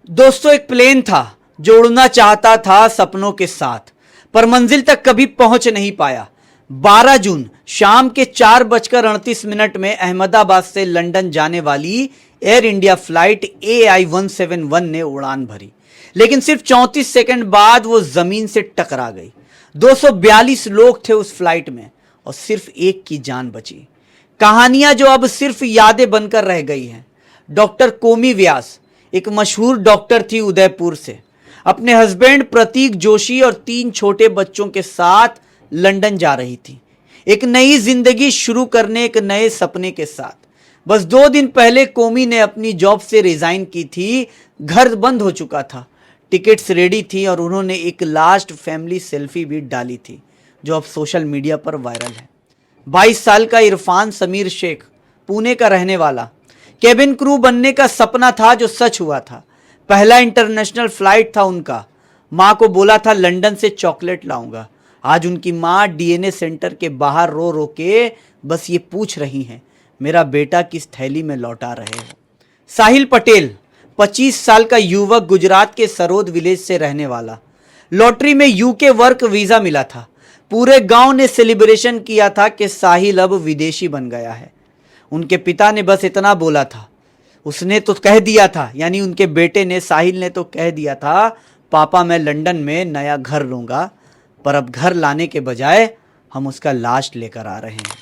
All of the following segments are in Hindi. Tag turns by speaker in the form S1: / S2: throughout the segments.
S1: दोस्तों, एक प्लेन था जो उड़ना चाहता था सपनों के साथ, पर मंजिल तक कभी पहुंच नहीं पाया। 12 जून शाम के 4:38 में अहमदाबाद से लंदन जाने वाली एयर इंडिया फ्लाइट AI-171 ने उड़ान भरी, लेकिन सिर्फ 34 सेकंड बाद वो जमीन से टकरा गई। 242 लोग थे उस फ्लाइट में और सिर्फ एक की जान बची। कहानियां जो अब सिर्फ यादें बनकर रह गई हैं। डॉक्टर कोमी व्यास एक मशहूर डॉक्टर थी उदयपुर से। अपने हस्बैंड प्रतीक जोशी और 3 छोटे बच्चों के साथ लंदन जा रही थी, एक नई जिंदगी शुरू करने, एक नए सपने के साथ। बस 2 दिन पहले कोमी ने अपनी जॉब से रिजाइन की थी। घर बंद हो चुका था, टिकट्स रेडी थी और उन्होंने एक लास्ट फैमिली सेल्फी भी डाली थी जो अब सोशल मीडिया पर वायरल है। 22 साल का इरफान समीर शेख, पुणे का रहने वाला, केबिन क्रू बनने का सपना था जो सच हुआ था। पहला इंटरनेशनल फ्लाइट था उनका। माँ को बोला था लंदन से चॉकलेट लाऊंगा। आज उनकी माँ डीएनए सेंटर के बाहर रो रो के बस ये पूछ रही हैं, मेरा बेटा किस थैली में लौटा रहे हो। साहिल पटेल 25 साल का युवक, गुजरात के सरोद विलेज से रहने वाला। लॉटरी में यूके वर्क वीजा मिला था। पूरे गांव ने सेलिब्रेशन किया था कि साहिल अब विदेशी बन गया है। उनके पिता ने बस इतना बोला था, उसने तो कह दिया था, यानी उनके बेटे ने, साहिल ने तो कह दिया था, पापा मैं लंदन में नया घर लूंगा, पर अब घर लाने के बजाय हम उसका लाश लेकर आ रहे हैं।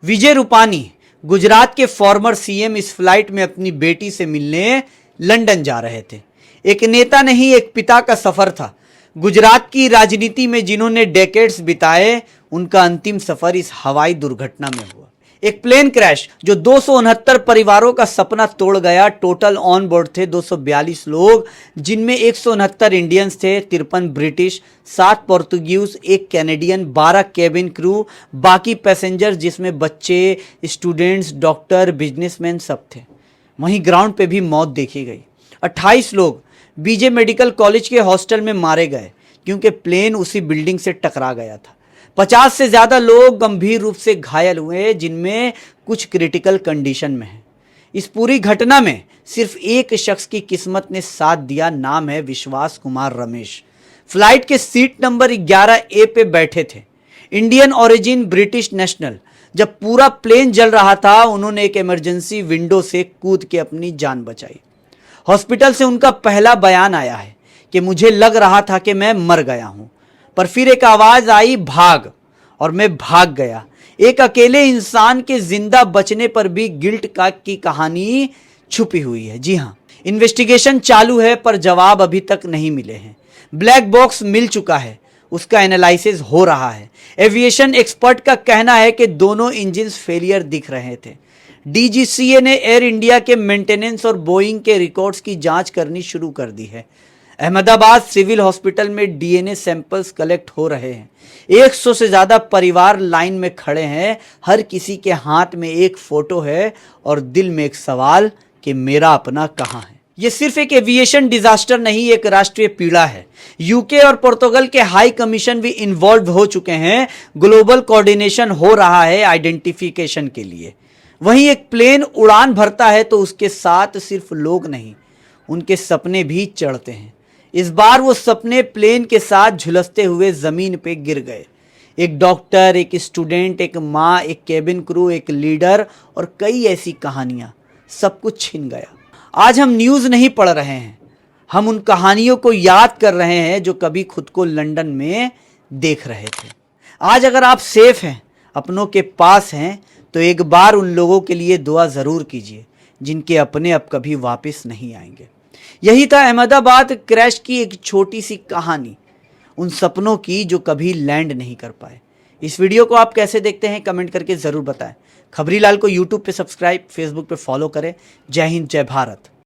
S1: विजय रूपानी, गुजरात के फॉर्मर सीएम, इस फ्लाइट में अपनी बेटी से मिलने लंदन जा रहे थे। एक नेता नहीं, एक पिता का सफर था। गुजरात की राजनीति में जिन्होंने डेकेड्स बिताए, उनका अंतिम सफर इस हवाई दुर्घटना में हुआ। एक प्लेन क्रैश जो 269 परिवारों का सपना तोड़ गया। टोटल ऑन बोर्ड थे 242 लोग, जिनमें 169 इंडियंस थे, 53 British, 7 Portuguese, 1 Canadian, 12 cabin crew, बाकी पैसेंजर जिसमें बच्चे, स्टूडेंट्स, डॉक्टर, बिजनेसमैन सब थे। वहीं ग्राउंड पे भी मौत देखी गई। 28 लोग बीजे मेडिकल कॉलेज के हॉस्टल में मारे गए क्योंकि प्लेन उसी बिल्डिंग से टकरा गया था। 50 से ज्यादा लोग गंभीर रूप से घायल हुए, जिनमें कुछ क्रिटिकल कंडीशन में हैं। इस पूरी घटना में सिर्फ एक शख्स की किस्मत ने साथ दिया, नाम है विश्वास कुमार रमेश। फ्लाइट के सीट नंबर 11A पे बैठे थे, इंडियन ओरिजिन, ब्रिटिश नेशनल। जब पूरा प्लेन जल रहा था, उन्होंने एक इमरजेंसी विंडो से कूद के अपनी जान बचाई। हॉस्पिटल से उनका पहला बयान आया है कि मुझे लग रहा था कि मैं मर गया हूं, पर फिर एक आवाज आई, भाग, और मैं भाग गया। एक अकेले इंसान के जिंदा बचने पर भी गिल्ट की कहानी छुपी हुई है। जी हां, इन्वेस्टिगेशन चालू है, पर जवाब अभी तक नहीं मिले हैं। ब्लैक बॉक्स मिल चुका है, उसका एनालिसिस हो रहा है। एविएशन एक्सपर्ट का कहना है कि दोनों इंजन फेलियर दिख रहे थे। डीजीसीए ने एयर इंडिया के मेंटेनेंस और बोइंग के रिकॉर्ड्स की जांच करनी शुरू कर दी है। अहमदाबाद सिविल हॉस्पिटल में डीएनए सैंपल्स कलेक्ट हो रहे हैं। 100 से ज्यादा परिवार लाइन में खड़े हैं। हर किसी के हाथ में एक फोटो है और दिल में एक सवाल कि मेरा अपना कहां है। यह सिर्फ एक एविएशन डिजास्टर नहीं, एक राष्ट्रीय पीड़ा है। यूके और पुर्तगाल के हाई कमीशन भी इन्वॉल्व हो चुके हैं। ग्लोबल कोऑर्डिनेशन हो रहा है आइडेंटिफिकेशन के लिए। वहीं एक प्लेन उड़ान भरता है तो उसके साथ सिर्फ लोग नहीं, उनके सपने भी चढ़ते हैं। इस बार वो सपने प्लेन के साथ झुलसते हुए जमीन पे गिर गए। एक डॉक्टर, एक स्टूडेंट, एक माँ, एक केबिन क्रू, एक लीडर और कई ऐसी कहानियां, सब कुछ छिन गया। आज हम न्यूज़ नहीं पढ़ रहे हैं, हम उन कहानियों को याद कर रहे हैं जो कभी खुद को लंदन में देख रहे थे। आज अगर आप सेफ हैं, अपनों के पास हैं, तो एक बार उन लोगों के लिए दुआ ज़रूर कीजिए जिनके अपने अब कभी वापस नहीं आएंगे। यही था अहमदाबाद क्रैश की एक छोटी सी कहानी, उन सपनों की जो कभी लैंड नहीं कर पाए। इस वीडियो को आप कैसे देखते हैं, कमेंट करके ज़रूर बताएं। खबरीलाल को यूट्यूब पे सब्सक्राइब, फेसबुक पे फॉलो करें। जय हिंद, जय भारत।